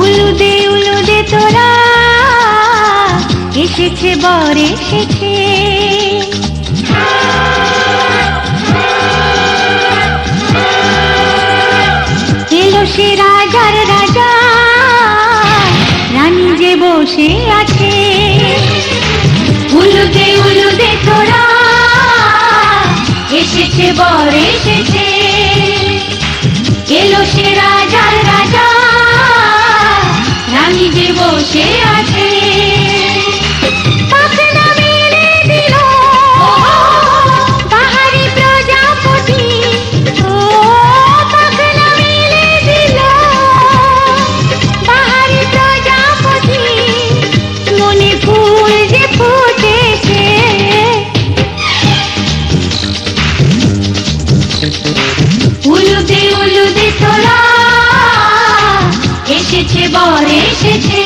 উলুদে উলুদে তোরা এসেছে বর এসেছে, এলো সে রাজার রাজা, রানী যে বসে আছে। উলুদে উলুদে তোরা এসেছে বর এসেছে, এলো সে রাজার রাজা, রানী যে বসে আছে। পাখনা মেলে দিল বাহারি প্রজাপতি, ও পাখনা মেলে দিল বাহারি প্রজাপতি, মনে ফুল যে ফুটেছে। উলুদে উলুদে তোরা এসেছে বর এসেছে।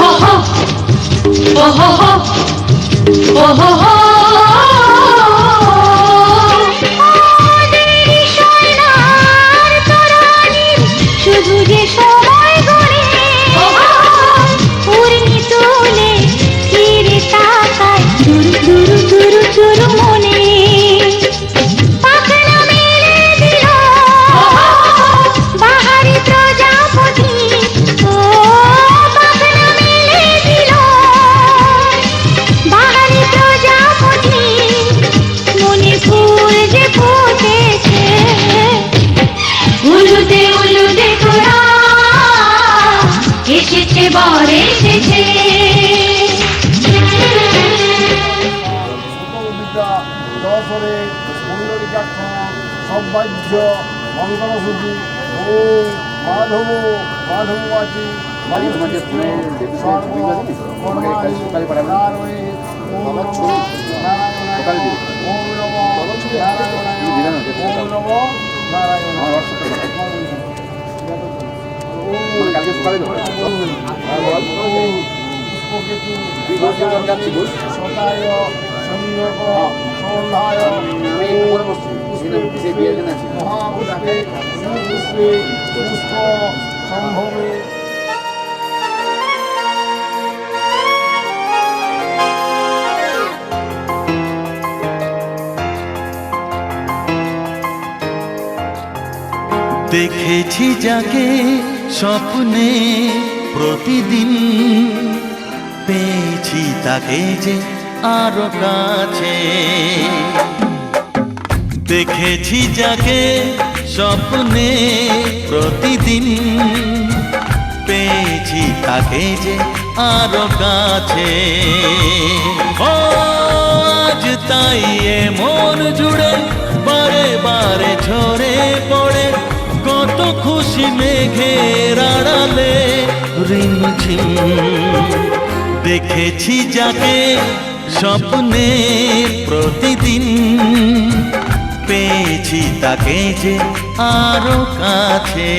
ওহো ওহো সৌভাগ্য মঙ্গলসূচি ওম মাধব মাধবাচি মহাপুষ্পে পুষ্পে পুষ্প সম্ভবে। দেখেছি যাকে স্বপ্নে প্রতিদিন, পেয়েছি তাকে যে আরো কাছে। দেখেছি যাকে স্বপ্নে প্রতিদিন, পেয়েছি তাকে যে আরো কাছে। ও আজ তাই মন জুড়ে বারে বারে ঝরে পড়ে, কত খুশি মেঘের আড়ালে রিমঝিম। দেখেছি যাকে স্বপ্নে প্রতিদিন, পেয়েছি তাকে যে আরো কাছে।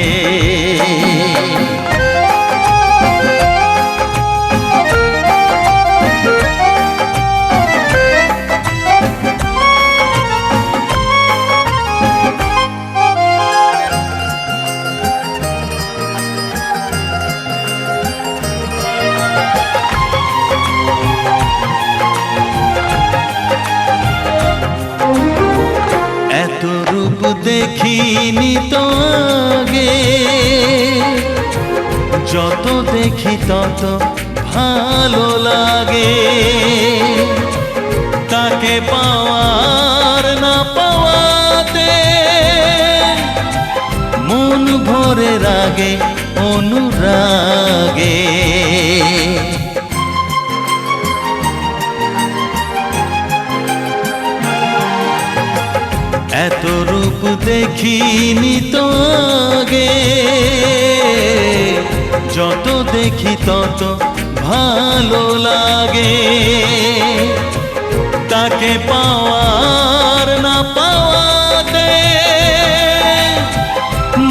দেখিনি তো আগে, যত দেখি তত ভালো লাগে। দেখিনি তো আগে, যত দেখি তত ভালো লাগে। তাকে পাওয়ার না পাওয়াতে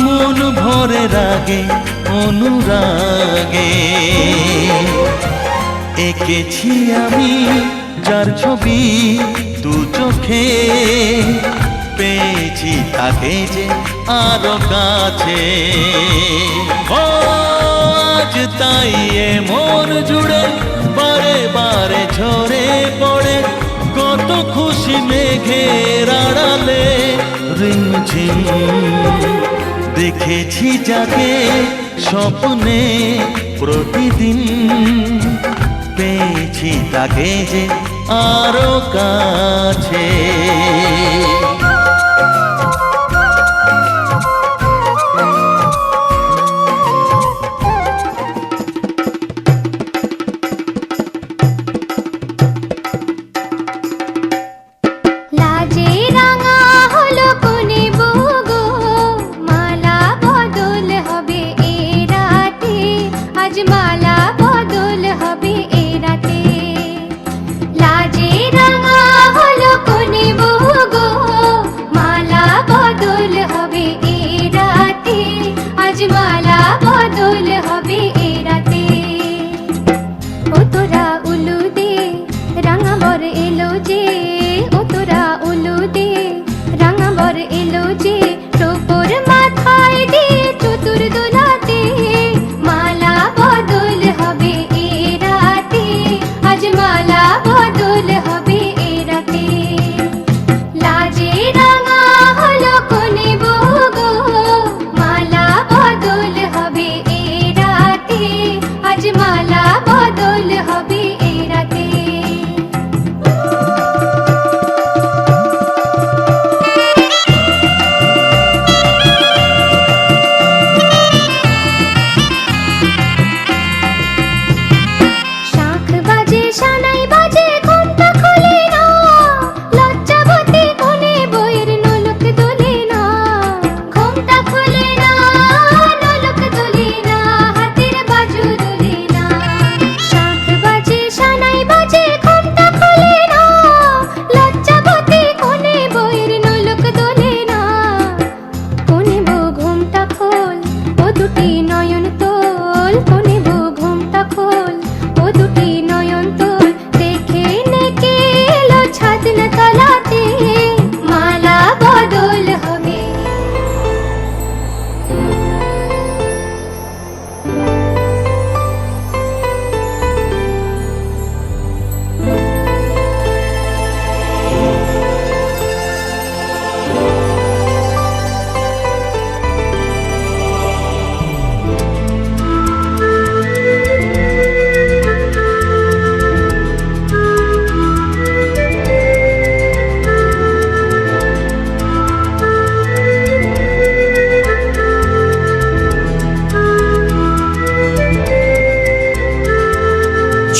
মন ভরে রাগে অনুরাগে। এঁকেছি আমি যার ছবি দু চোখে, পেয়েছি তাকে যে আরো কাছে। ও আজ তাই এ মন জুড়ে বারে বারে ঝরে পড়ে, কত খুশি মেঘের আড়ালে রিমঝিম। দেখেছি যাকে স্বপ্নে প্রতিদিন, পেয়েছি তাকে যে আরো কাছে। লাজে রাঙা হলো কোনে বগো, মালা বদল হবে এ রাতে, আজ মালা বদল হবে এ রাতে। লাজে রাঙা হলো কোনে বগো, মালা বদল হবে এ রাতে, আজ মালা বদল হবে এ রাতে। ও তোরা উলু দে রাঙা বর এলো যে, ও তোরা উলু দে রাঙা বর এলো যে, টোপর মাথায় দিয়ে চতুর দোলাতে, মালা বদল হবে এ রাতে, আজ মালা বদল হবে এ রাতে। লাজে রাঙা হলো কোনে বগো, মালা বদল হবে এ রাতে, আজ মালা বদল হবে এ রাতে। শাঁখ বাজে সানাই বাজে ঘুমটা খোলে না, লজ্জাবতী কোনে বইয়ের নোলক দোলে না। ঘুমটা খোলে না, নোলক দোলে না, হাতের বাজু দোলে না। শাঁখ বাজে সানাই বাজে ঘুমটা খোলে না, লজ্জাবতী কোনে বইয়ের নোলক দোলে না। কোনে বউ ঘুমটা খোল, ও দুটি নয়ন তোল, কোনে বউ ঘুমটা খোল, ও দুটি নয়ন তোল। দেখে নেকে এলো ছাদনা তলাতে, মালা বদল হবে।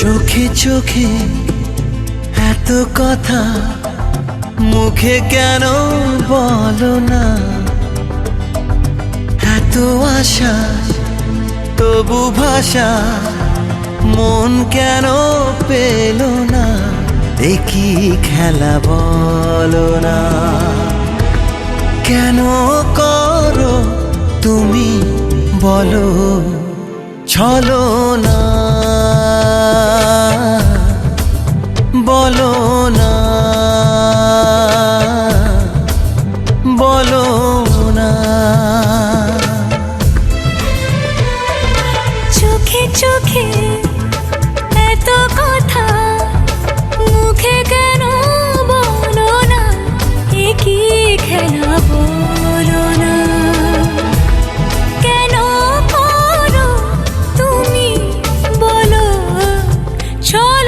চোখে চোখে এত কথা, মুখে কেন বলো না? এত আশা তবু ভাষা, মন কেন পেল না? একই খেলা বলো না, কেন করো তুমি বলো ছলো না? বলো না, বলো না। চোখে চোখে এত কথা, মুখে কেন বলো না? একই খেলা বলো না, কেন করো তুমি বলো ছলো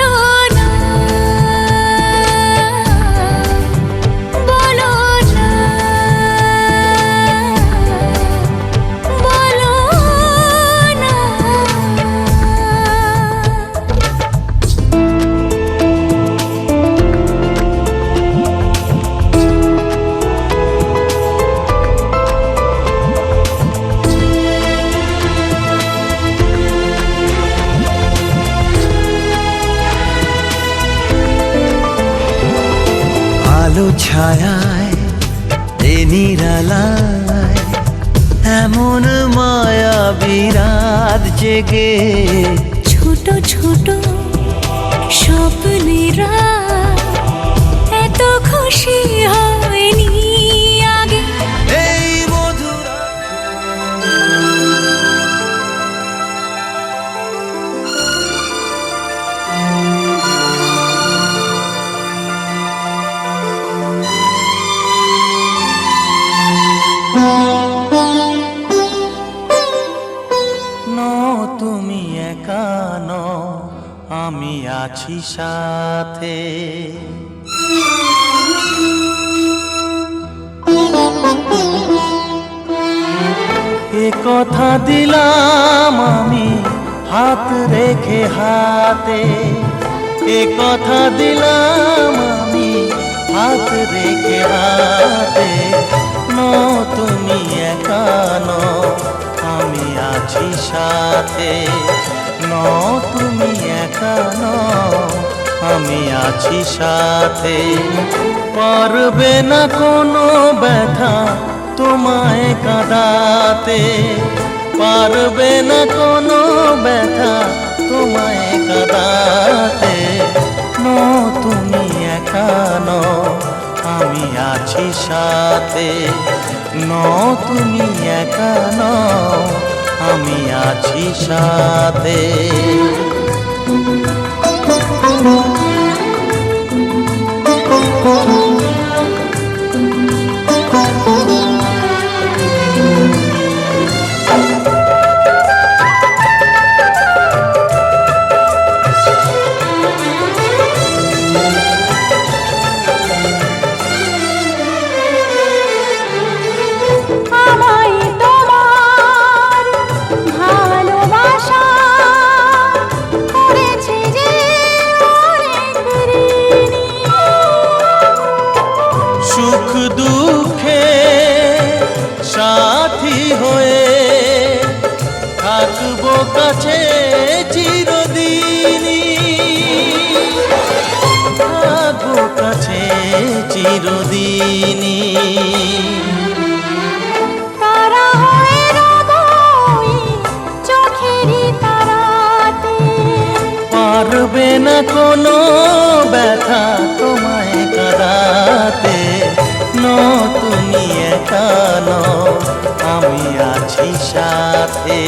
আলো ছায়ায় এ নিরালায় এমন মায়া বিরাত জেগে ছোট ছোট স্বপ্নেরা এত খুশি হয়নি আগে। এই মধুর তুমি একা নও, আমি আছি সাথে। এ কথা দিলাম আমি হাত রেখে হাতে, এ কথা দিলাম আমি হাত রেখে হাতে। তুমি একা নও, আমি আছি সাথে। তুমি একা নও, আমি আছি সাথে। পারবে না কোনো ব্যথা তোমায় কাঁদাতে, পারবে না কোনো ব্যথা তোমায় কাঁদাতে। তুমি একা নও, আমি আছি সাথে। তুমি একা নও, আমি আছি সাথে। আমায় তোমার ভালোবাসা করেছে যে অনেক ঋণী। সুখ দুঃখে সাথী হয়ে থাকবো কাছে চিরদিনই, থাকবো কাছে চিরদিনই। তারা হয়ে রবই চোখেরই তারাতে। পারবে না কোনো ব্যথা তোমায় কাঁদাতে। তুমি একা নও, আমি আছি সাথে।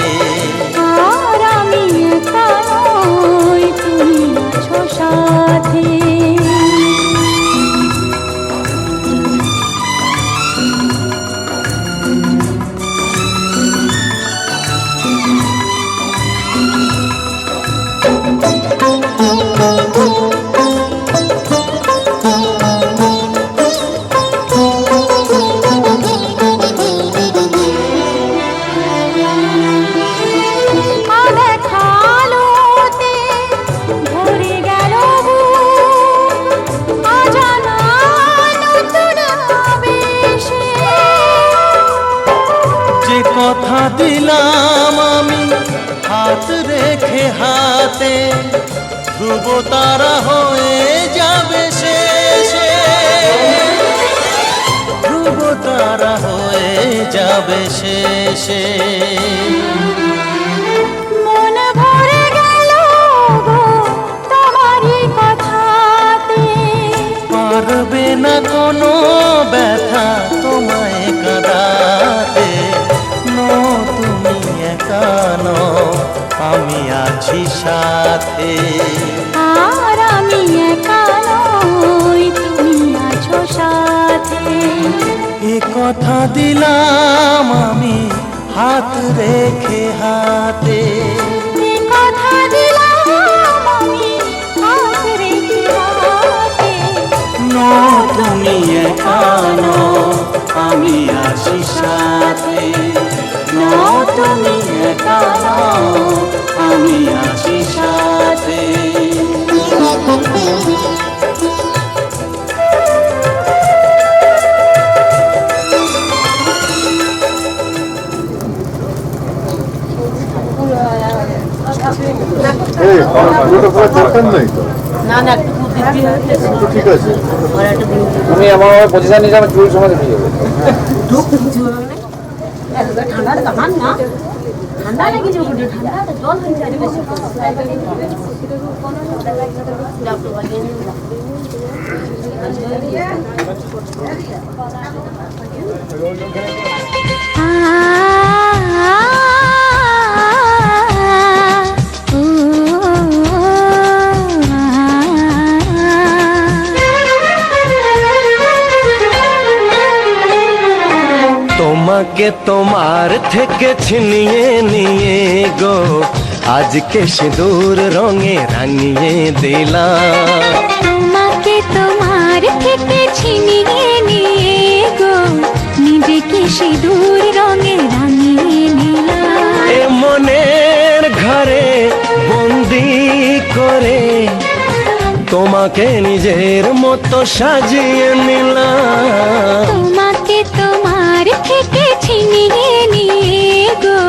আর আমি একা নই, তুমি আছো সাথে। আলোতে ভরে গেল বুক, অজানা নতুন আবেশে। যে কথা দিলাম আমি হাত রেখে হাতে, ধ্রুব তারা হয়ে যাবে শেষে, ধ্রুব তারা হয়ে যাবে শেষে। মন ভরে গেল গো তোমারই কথাতে। পারবে না কোনো ব্যথা তোমায় কাঁদাতে। তুমি একা নও, আমি আছি সাথে। আর আমি একা নই, তুমি আছো সাথে। এ কথা দিলাম আমি হাত রেখে হাতে। এ কথা দিলাম আমি হাত রেখে হাতে। তুমি একা নও, আমি আছি সাথে। তুমি একা নও, আমি আছি সাথে। এই, ওটা পুরো দেখেন নাই তো? ঠিক আছে তুমি এমন পজিশন নিয়ে যাবে চুল সময় দেখে যাবে ঠান্ডা লেগে যাবে ঠান্ডা জল হয়ে যাবে বেশি তোমাকে তোমার থেকে ছিনিয়ে নিয়ে গো আজকে সিঁদুর রঙে রাঙিয়ে দিলাম। তোমাকে তোমার থেকে ছিনিয়ে নিয়ে গো নিজেকে সিঁদুর রঙে রাঙিয়ে নিলাম। এ মনের ঘরে বন্দি করে তোমাকে নিজের মতো সাজিয়ে নিলাম। তোমাকে তোমার থেকে ছিনিয়ে নিয়ে গো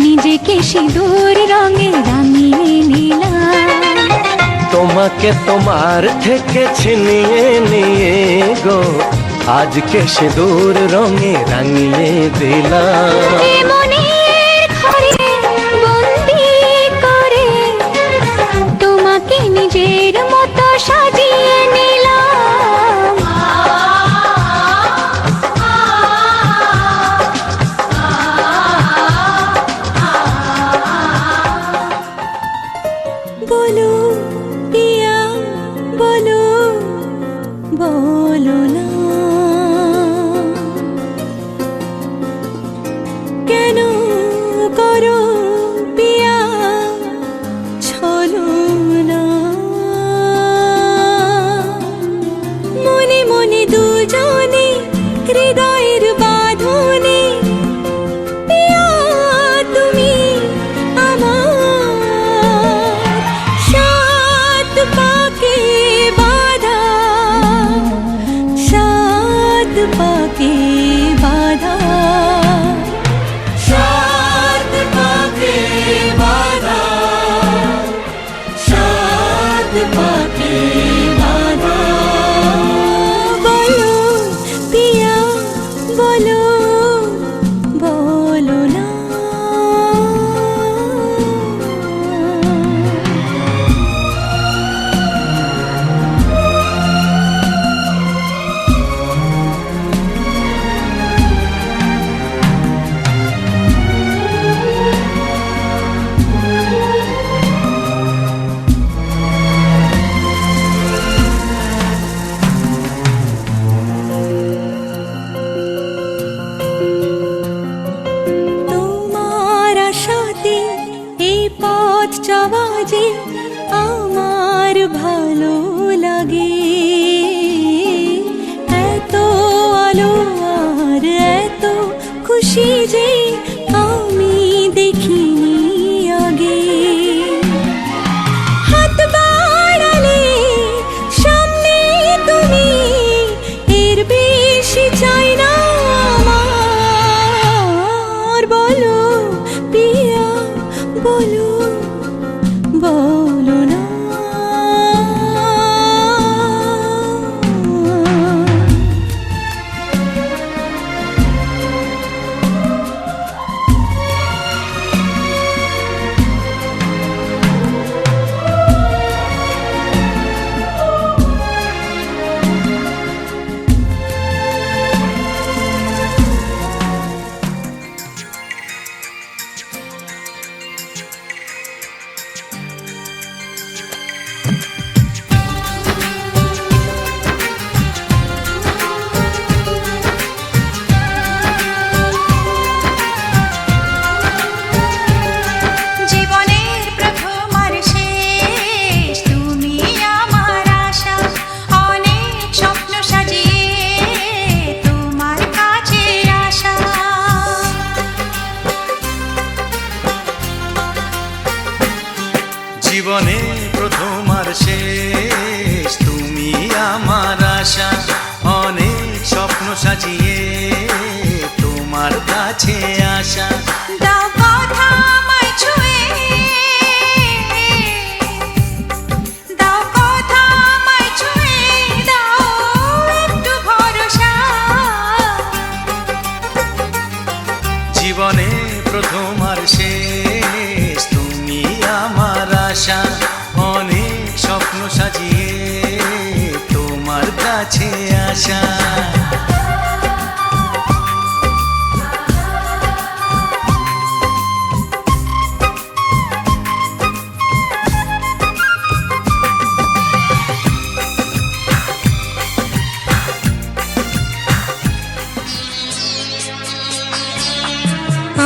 নিজেকে সিঁদুর রঙে রাঙিয়ে নিলাম। তোমাকে তোমার থেকে ছিনিয়ে নিয়ে গো আজকে সিঁদুর রঙে রাঙিয়ে দিলাম। এ মনের ঘরে বন্দি করে তোমাকে নিজের মতো সাজিয়ে নিলাম। বলো পিয়া বলো বলো না কেন করো পিয়া ছলো না। মনে মনে দুজনে হৃদয়ের বাঁধনে পিয়া তুমি আমার সাত পাকে বাঁধা সাত পাকে বাঁধা সাত পাকে বাঁধা সাত পাকে বাঁধা। বলো পিয়া বলো বলো না। তোমার আশাতে এই পথ চলা যে আমার ভালো লাগে। এত আলো আর এত খুশি যে আমি দেখিনি আগে। হাত বাড়ালে সামনে তুমি এর বেশি চাই না আমার। বলো পিয়া বলো বলো না। কাছে আসা।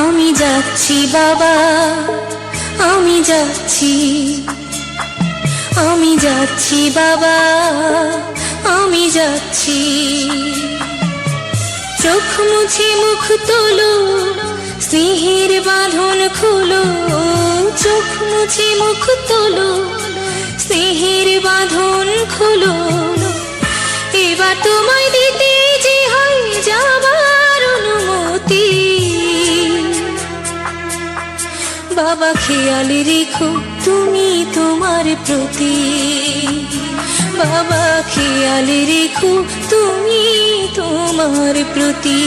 আমি যাচ্ছি বাবা, আমি যাচ্ছি, আমি যাচ্ছি বাবা, আমি যাচ্ছি। চোখ মুছে মুখ তোলো, স্নেহের বাঁধন খোলো। চোখ মুছে মুখ তোলো, স্নেহের বাঁধন খোলো। এবার তোমায় দিতে যে হয় যাবার অনুমতি। বাবা খেয়াল রেখো তুমি তোমার প্রতি। বাবা খেয়াল রেখো তুমি তোমার প্রতি।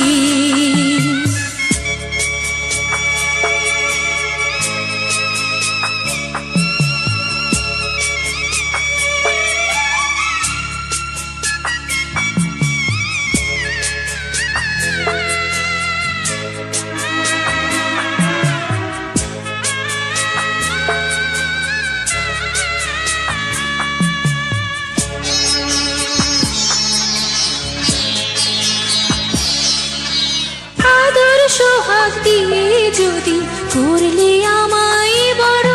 সোহাগ দিয়ে যদি করলে আমায় বড়,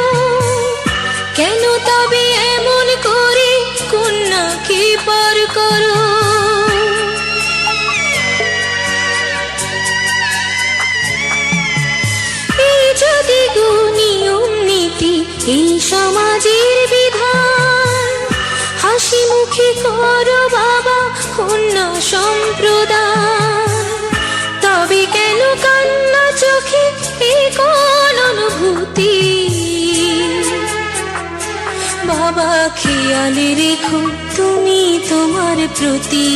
কেন তবে এমন করে কন্যাকে পর করো। এই যদি গো নিয়ম নীতি, এই সমাজের বিধান, হাসি মুখে করো বাবা কন্যা সম্প্রদান। তবে কেন কান্না চোখে এই কোন অনুভূতি। বাবা খেয়াল রেখো তুমি তোমার প্রতি।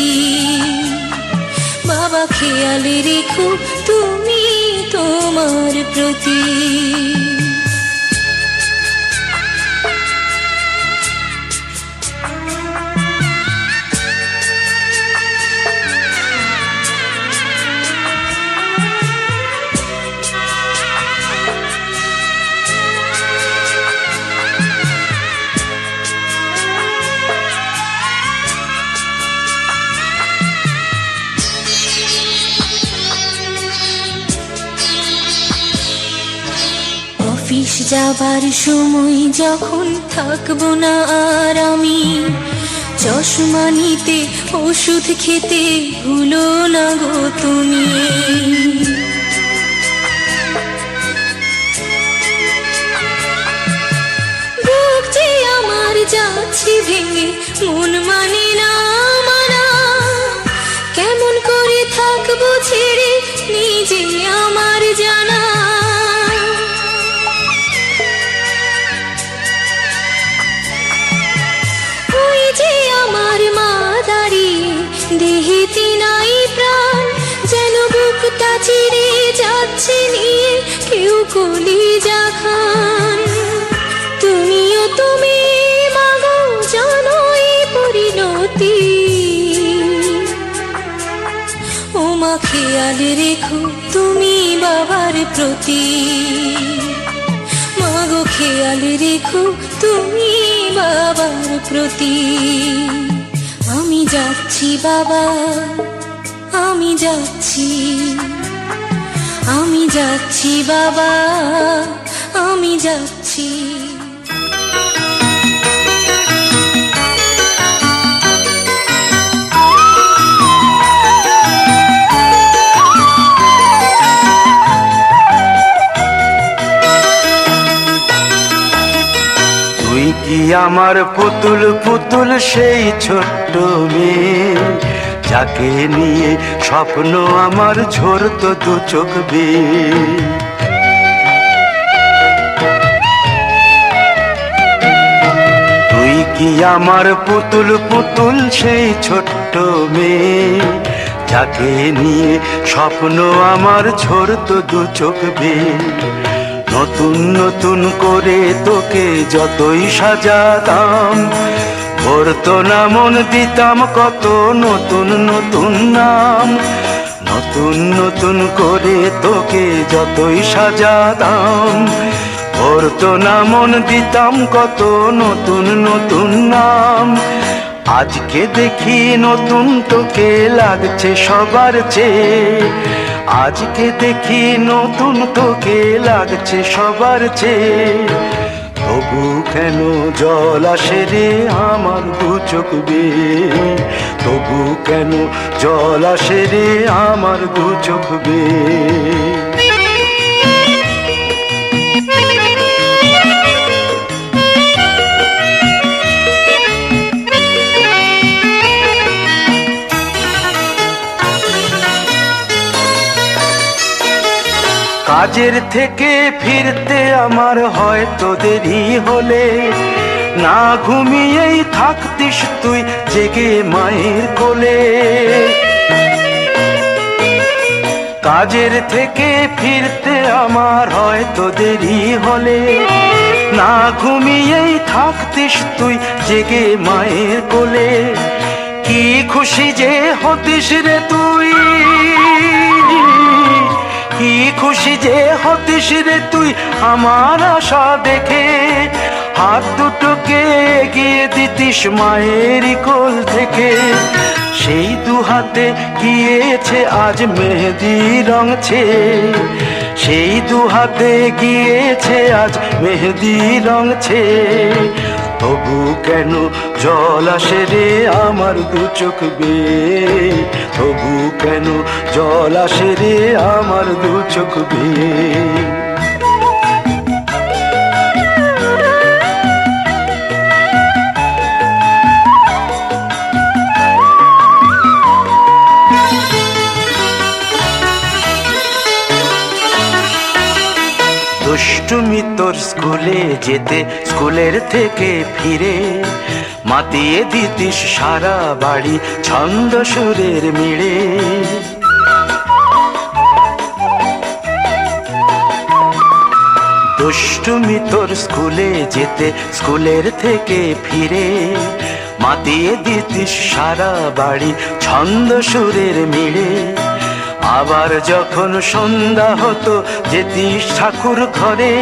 বাবা খেয়াল রেখো তুমি তোমার প্রতি। অফিস যাবার সময় যখন থাকবো না আর আমি, চশমা নিতে ওষুধ খেতে ভুলো না গো তুমি। বুক যে আমার যাচ্ছে ভেঙে, মন মানে না মানা। কেমন করে থাকবো ছেড়ে নিজে আমার জানা। আমার মা দাঁড়িয়ে দেহেতে নাই প্রাণ, যেন বুকটা চিরে যাচ্ছে নিয়ে কেউ কলিজা খান। তুমিও তুমি মাগো জানো এই পরিণতি। ও মা খেয়াল রেখো তুমি বাবার প্রতি। মাগো খেয়াল রেখো তুমি বাবার প্রতি। আমি যাচ্ছি বাবা, আমি যাচ্ছি, আমি যাচ্ছি বাবা, আমি যাচ্ছি। তুই কি আমার পুতুল পুতুল সেই ছোট্ট মেয়ে, যাকে নিয়ে স্বপ্ন আমার ঝরতো দু চোখ বেয়ে। তুই কি আমার পুতুল পুতুল সেই ছোট্ট মেয়ে, যাকে নিয়ে স্বপ্ন আমার ঝরতো দু চোখ বেয়ে। নতুন নতুন করে তোকে যতই সাজাতাম, পড়তো না মন দিতাম কত নতুন নতুন নাম, নতুন নতুন করে তোকে যতই সাজাতাম। পড়তো না মন দিতাম কত নতুন নতুন নাম, আজকে দেখি নতুন তোকে লাগছে সবার চেয়ে। আজকে দেখি নতুন তোকে লাগছে সবার চেয়ে। তবু কেন জল আসে রে আমার দু চোখ বেয়ে, তবু কেন জল আসে রে আমার দু চোখ বেয়ে। কাজের থেকে ফিরতে আমার হয়তো দেরি হলে, না ঘুমিয়েই থাকতিস তুই জেগে মায়ের কোলে। কাজের থেকে ফিরতে আমার হয়তো দেরি হলে, না ঘুমিয়েই থাকতিস তুই জেগে মায়ের কোলে। কি খুশি যে হতিস রে তুই, কি খুশি যে হতিস রে তুই আমার আশা দেখে। হাত দুটোকে এগিয়ে দিতিস মায়ের কোল থেকে, সেই দু হাতে গিয়েছে আজ মেহেদি রং ছেয়ে। সেই দু হাতে গিয়েছে আজ মেহেদি রং ছেয়ে। তবু কেন জল আসে রে আমার দু চোখ বেয়ে, তবু কেন জল আসে রে আমার দু চোখ বেয়ে। দুষ্টুমি তোর স্কুলে যেতে, স্কুলের থেকে ফিরে মাতিয়ে দিতিস সারা বাড়ি ছন্দ সুরের মিড়ে। দুষ্টুমি তোর স্কুলে যেতে, স্কুলের থেকে ফিরে মাতিয়ে দিতিস সারা বাড়ি ছন্দ সুরের মিড়ে। আবার যখন সন্ধ্যা হতো যেতিস ঠাকুর ঘরে,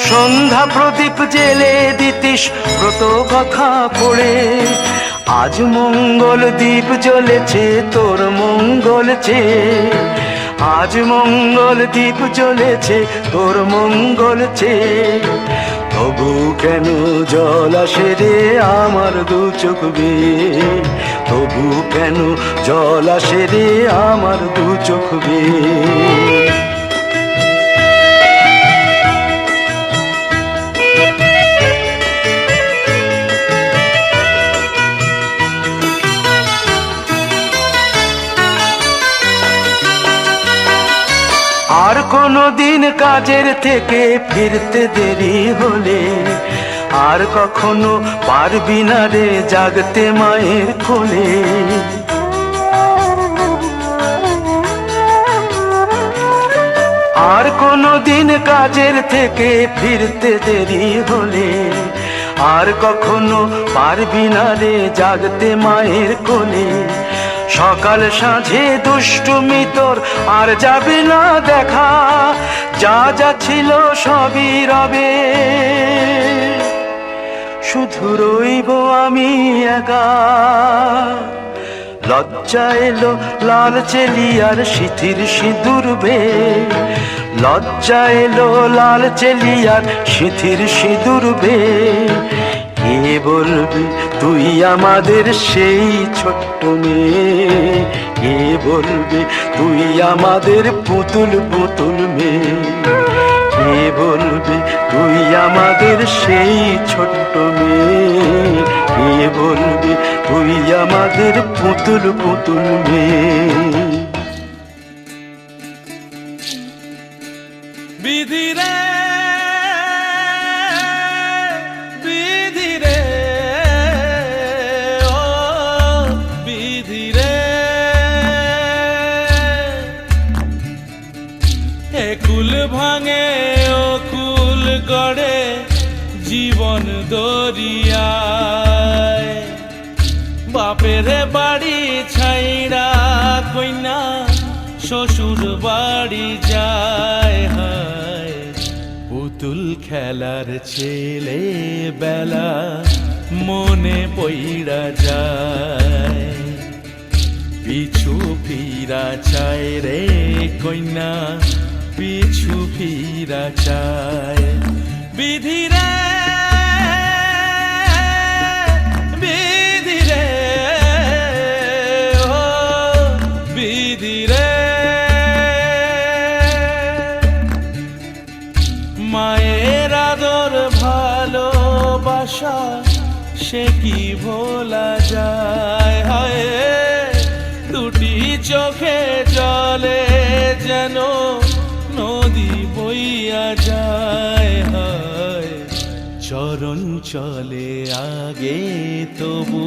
সন্ধ্যা প্রদীপ জেলে দিতিস ব্রত কথা পড়ে। আজ মঙ্গল দ্বীপ জ্বলেছে তোর মঙ্গল চেয়ে, আজ মঙ্গল দ্বীপ জ্বলেছে তোর মঙ্গল চেয়ে। তবু কেন জল আসে রে আমার দু চোখ বেয়ে, তবু কেন জল আসে রে আমার দু চোখ বেয়ে। আর কোনো দিন কাজের থেকে ফিরতে দেরি হলে, আর কখনো পারবি না রে জাগতে মায়ের কোলে। আর কোনো দিন কাজের থেকে ফিরতে দেরি হলে, আর কখনো পারবি না রে জাগতে মায়ের কোলে। সকাল সাঁঝে দুষ্টুমি তোর আর যাবে না দেখা, যা যা ছিল সবই রবে। শুধু রইব আমি একা, লজ্জা এলো লাল চেলিয়ার সিথির সিঁদুর বেয়ে। লজ্জা এলো লাল চেলিয়ার সিথির সিঁদুর বেয়ে। কে বলবি তুই আমাদের সেই ছোট্ট মেয়ে, কে বলবি তুই আমাদের পুতুল পুতুল মেয়ে। কে বলবি তুই আমাদের সেই ছোট্ট মেয়ে, কে বলবি তুই আমাদের পুতুল পুতুল মেয়ে। বিধি রে বিধি রে ও বিধি রে, এ কুল ভাঙে ও কুল গড়ে জীবন দরিয়ায়। বাপের বাড়ি ছাইড়া কইনা শ্বশুর বাড়ি যায় হায় পুতুল খেলার ছেলে বেলা মনে পইড়া যায় পিছু ফিরা চায় রে কইনা পিছু ফিরা চায় বিধিরে বিধিরে ও বিধিরে মায়ের আদর ভালোবাসা সে কি ভোলা যায় হায় দুটি চোখে জলে যেন নদী বইয়া যায় হায় চরণ চলে আগে তবু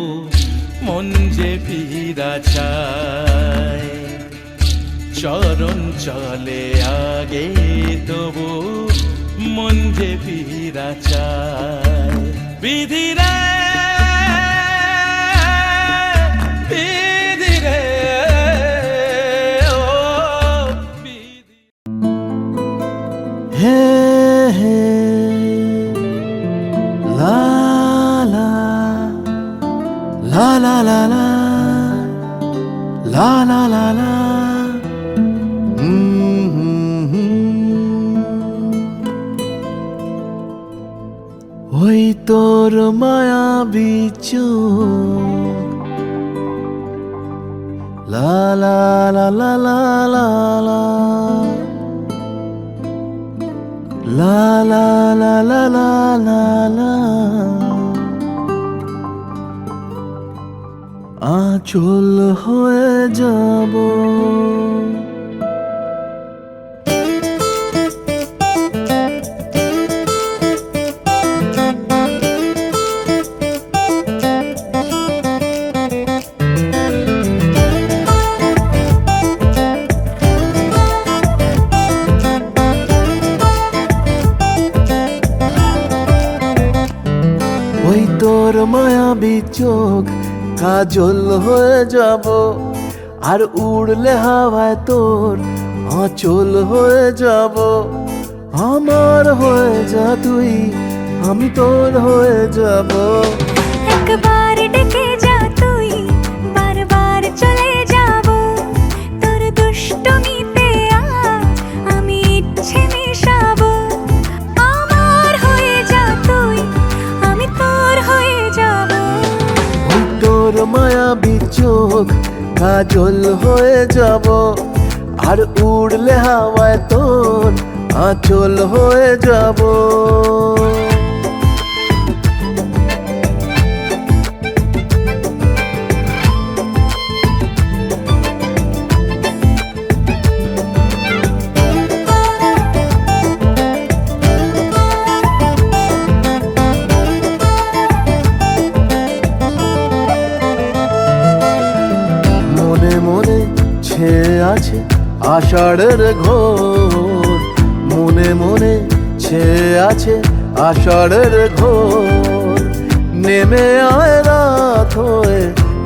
মন যে ফিরা চায় চরণ চলে আগে তবু মন যে ফিরা চায় বিধিরে বিধিরে ও বিধি হে হে লা লা লা লা লা লা লা লা লা লা ওই তোর মায়া বিচু লা লা লা লা লা লা লা লা লা লা লা লা লা লা আঁচল হয়ে যাব ওই তোর মায়াবী চোখ কাজল হয়ে যাব আর উড়লে হাওয়ায় তোর আঁচল হয়ে যাব আমার হয়ে যা তুই আমি তোর হয়ে যাব একবার ডেকে যা তুই বারবার চলে যাব তোর দুষ্টমিতে আজ আমি ইচ্ছে মিশাবো আমার হয়ে যা তুই আমি তোর হয়ে যাব ওই তোর মায়াবী চোখ কাজল হয়ে যাব আর উড়লে হাওয়ায় তোর আঁচল হয়ে যাব মনে মনে ছেয়ে আছে আষাঢ়ের ঘোর মনে মনে ছেয়ে আছে আষাঢ়ের ঘোর নেমে আয় রাত হয়ে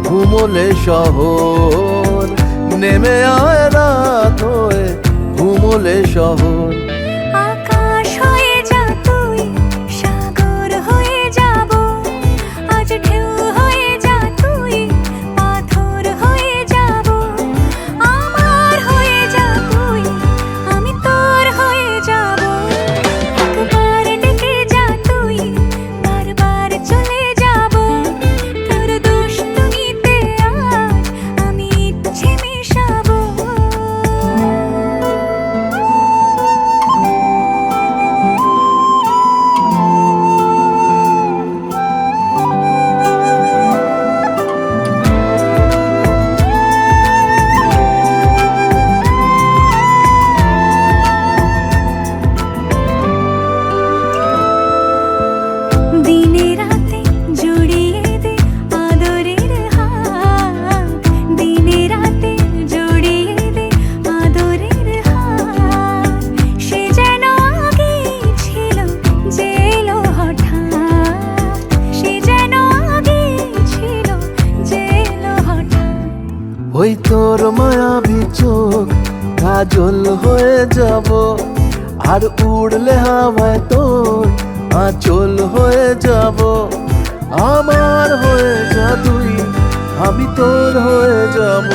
ঘুমোলে শহর নেমে আয় রাত হয়ে ঘুমোলে শহর আকাশ হয়ে যা তুই সাগর হয়ে যাব আজ ঢেউ হয়ে যা তুই পাথর হয়ে যাব আমার হয়ে যা তুই আমি তোর হয়ে যাব একবার ডেকে যা তুই বারবার চলে যাব তোর দুষ্টুমিতে আজ আমি ইচ্ছে মিশাবো ওই তোর মায়াবী চোখ কাজল হয়ে যাব, আর উড়লে হাওয়ায় তোর আঁচল হয়ে যাব। আমার হয়ে যা তুই, আমি তোর হয়ে যাব।